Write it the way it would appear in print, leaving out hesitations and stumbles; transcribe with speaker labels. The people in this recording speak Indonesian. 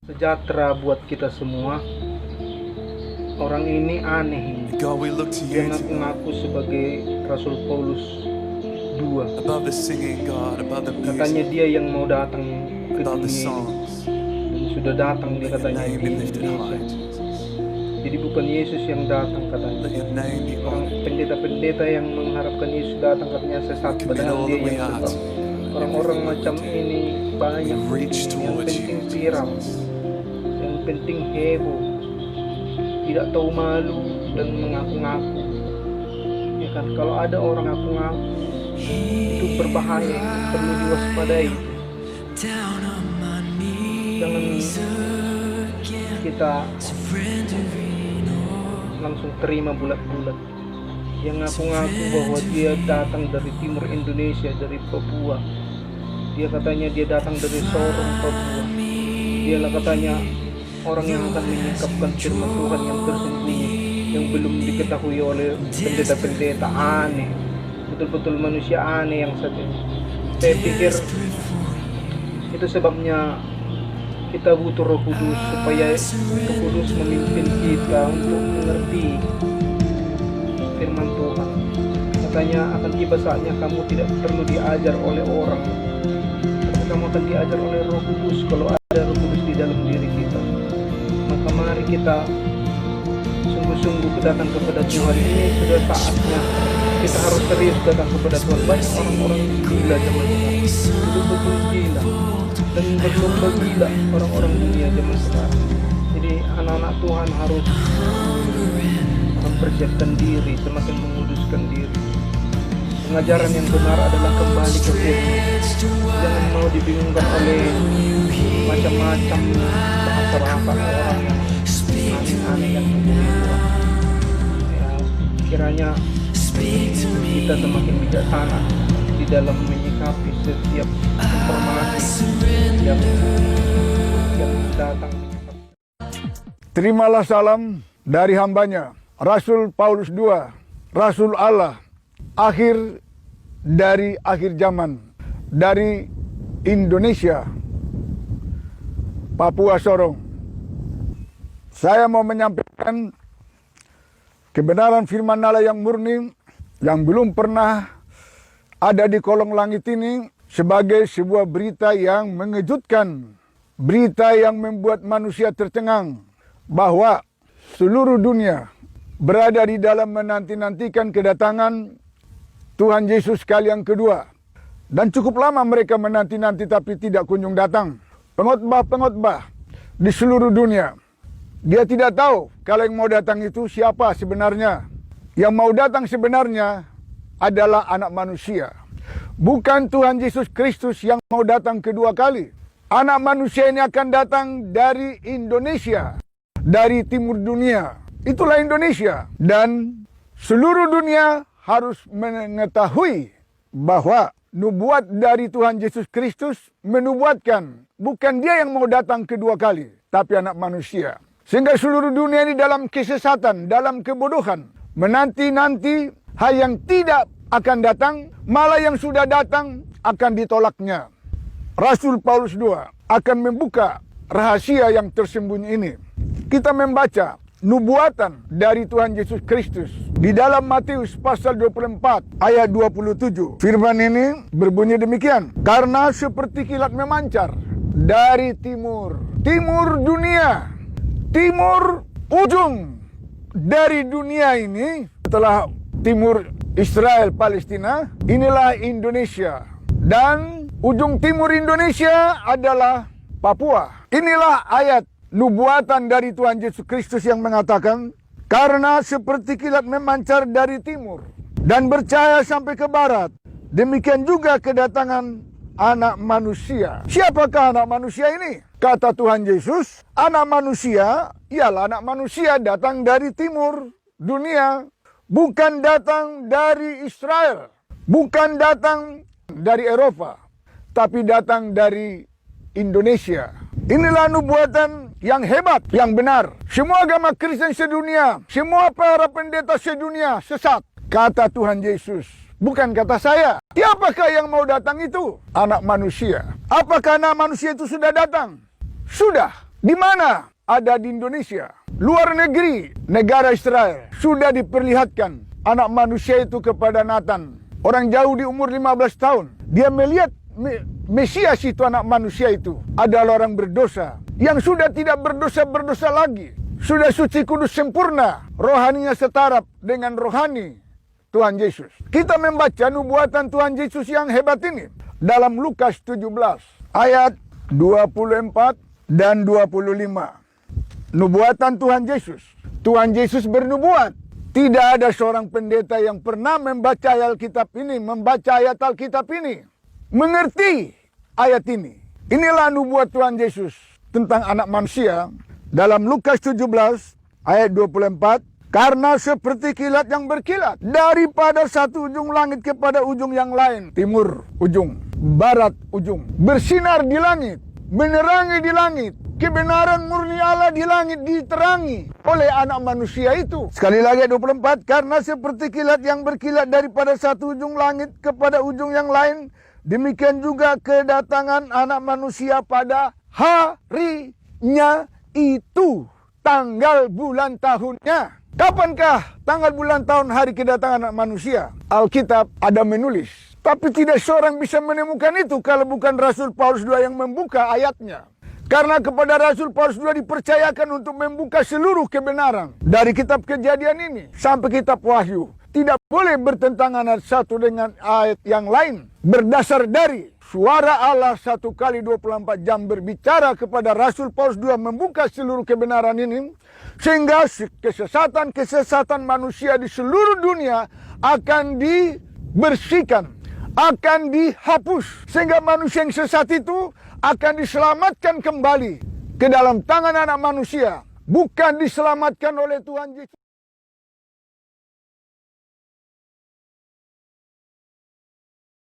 Speaker 1: Sejahtera buat kita semua. Orang ini aneh.
Speaker 2: God, we look to
Speaker 1: Dia
Speaker 2: you
Speaker 1: ngaku-ngaku sebagai Rasul Paulus II.
Speaker 2: above the singing, God, above the
Speaker 1: Katanya
Speaker 2: music,
Speaker 1: dia yang mau datang ke
Speaker 2: above the
Speaker 1: dunia ini.
Speaker 2: songs.
Speaker 1: Dan sudah datang dia
Speaker 2: Let your
Speaker 1: katanya
Speaker 2: name
Speaker 1: di
Speaker 2: be lifted
Speaker 1: Indonesia.
Speaker 2: high, Jesus.
Speaker 1: Jadi bukan Yesus yang datang katanya.
Speaker 2: Let your name be
Speaker 1: Orang
Speaker 2: honored.
Speaker 1: pendeta-pendeta yang mengharapkan Yesus datang katanya sesat.
Speaker 2: Commit
Speaker 1: Padahal
Speaker 2: all
Speaker 1: dia
Speaker 2: that we
Speaker 1: yang
Speaker 2: are
Speaker 1: sebab.
Speaker 2: to you.
Speaker 1: Orang-orang macam ini banyak
Speaker 2: We reach
Speaker 1: yang
Speaker 2: towards
Speaker 1: penting
Speaker 2: you,
Speaker 1: viral,
Speaker 2: Jesus.
Speaker 1: yang penting heboh, tidak tahu malu dan mengaku-ngaku. Ya kan, kalau ada orang ngaku-ngaku itu berbahaya, perlu diwaspadai. Jangan kita langsung terima bulat-bulat. Yang ngaku-ngaku bahwa dia datang dari timur Indonesia, dari Papua. Dia katanya dia datang dari Sorong, Papua. Dialah katanya orang yang akan menyingkapkan firman Tuhan yang tersembunyi, yang belum diketahui oleh pendeta-pendeta. Aneh, betul-betul manusia aneh yang satu ini. Saya pikir itu sebabnya kita butuh Roh Kudus, supaya Roh Kudus memimpin kita untuk mengerti firman Tuhan. Katanya akan tiba saatnya kamu tidak perlu diajar oleh orang, tapi kamu akan diajar oleh Roh Kudus. Kalau ada Roh Kudus di dalam diri kita, maka mari kita sungguh-sungguh datang kepada Tuhan. Ini sudah saatnya kita harus serius datang kepada Tuhan. Banyak orang-orang gila zaman sekarang, betul-betul gila dan berlomba gila orang-orang dunia zaman sekarang. Jadi anak-anak Tuhan harus mempersiapkan diri, semakin menguduskan diri. Pengajaran yang benar adalah kembali ke firman. Jangan mau dibingungkan oleh macam-macam bahasa-bahasa orang yang aneh-aneh yang begitu. Ya, kiranya kita semakin bijaksana di dalam menyikapi setiap informasi yang datang.
Speaker 3: Terimalah salam dari hambanya, Rasul Paulus II, Rasul Allah, akhir dari akhir zaman, dari Indonesia, Papua Sorong. Saya mau menyampaikan kebenaran firman Allah yang murni, yang belum pernah ada di kolong langit ini, sebagai sebuah berita yang mengejutkan, berita yang membuat manusia tercengang, bahwa seluruh dunia berada di dalam menanti-nantikan kedatangan Tuhan Yesus kali yang kedua. Dan cukup lama mereka menanti-nanti tapi tidak kunjung datang. Pengkhotbah-pengkhotbah di seluruh dunia, dia tidak tahu kalau yang mau datang itu siapa sebenarnya. Yang mau datang sebenarnya adalah anak manusia. Bukan Tuhan Yesus Kristus yang mau datang kedua kali. Anak manusia ini akan datang dari Indonesia, dari timur dunia. Itulah Indonesia. Dan seluruh dunia harus mengetahui bahwa nubuat dari Tuhan Yesus Kristus menubuatkan bukan dia yang mau datang kedua kali, tapi anak manusia. Sehingga seluruh dunia ini dalam kesesatan, dalam kebodohan, menanti-nanti hal yang tidak akan datang, malah yang sudah datang akan ditolaknya. Rasul Paulus II akan membuka rahasia yang tersembunyi ini. Kita membaca nubuatan dari Tuhan Yesus Kristus di dalam Matius pasal 24 ayat 27. Firman ini berbunyi demikian. Karena seperti kilat memancar dari timur dunia, timur ujung dari dunia ini, setelah timur Israel Palestina, inilah Indonesia. Dan ujung timur Indonesia adalah Papua. Inilah ayat nubuatan dari Tuhan Yesus Kristus yang mengatakan, karena seperti kilat memancar dari timur dan bercahaya sampai ke barat, demikian juga kedatangan anak manusia. Siapakah anak manusia ini? Kata Tuhan Yesus, anak manusia ialah anak manusia datang dari timur dunia, bukan datang dari Israel, bukan datang dari Eropa, tapi datang dari Indonesia. Inilah nubuatan yang hebat, yang benar. Semua agama Kristen sedunia, semua para pendeta sedunia sesat. Kata Tuhan Yesus, bukan kata saya. Siapakah yang mau datang itu? Anak manusia. Apakah anak manusia itu sudah datang? Sudah. Di mana? Ada di Indonesia. Luar negeri, negara Israel, sudah diperlihatkan anak manusia itu kepada Nathan. Orang jauh di umur 15 tahun. Dia melihat Mesias itu, anak manusia itu adalah orang berdosa. Yang sudah tidak berdosa lagi. Sudah suci, kudus, sempurna. Rohaninya setaraf dengan rohani Tuhan Yesus. Kita membaca nubuatan Tuhan Yesus yang hebat ini dalam Lukas 17 ayat 24 dan 25. Nubuatan Tuhan Yesus. Tuhan Yesus bernubuat. Tidak ada seorang pendeta yang pernah membaca Alkitab ini, membaca ayat Alkitab ini, mengerti ayat ini. Inilah nubuat Tuhan Yesus tentang anak manusia dalam Lukas 17 ayat 24. Karena seperti kilat yang berkilat daripada satu ujung langit kepada ujung yang lain, timur ujung, barat ujung, bersinar di langit, menerangi di langit. Kebenaran murni Allah di langit diterangi oleh anak manusia itu. Sekali lagi 24. Karena seperti kilat yang berkilat daripada satu ujung langit kepada ujung yang lain, demikian juga kedatangan anak manusia pada harinya itu. Tanggal, bulan, tahunnya. Kapankah tanggal, bulan, tahun, hari kedatangan anak manusia? Alkitab ada menulis. Tapi tidak seorang bisa menemukan itu kalau bukan Rasul Paulus II yang membuka ayatnya. Karena kepada Rasul Paulus II dipercayakan untuk membuka seluruh kebenaran. Dari kitab Kejadian ini sampai kitab Wahyu. Tidak boleh bertentangan ayat satu dengan ayat yang lain. Berdasar dari suara Allah 1 kali 24 jam berbicara kepada Rasul Paulus II membuka seluruh kebenaran ini. Sehingga kesesatan manusia di seluruh dunia akan dibersihkan. Akan dihapus. Sehingga manusia yang sesat itu akan diselamatkan kembali ke dalam tangan anak manusia. Bukan diselamatkan oleh Tuhan Yesus.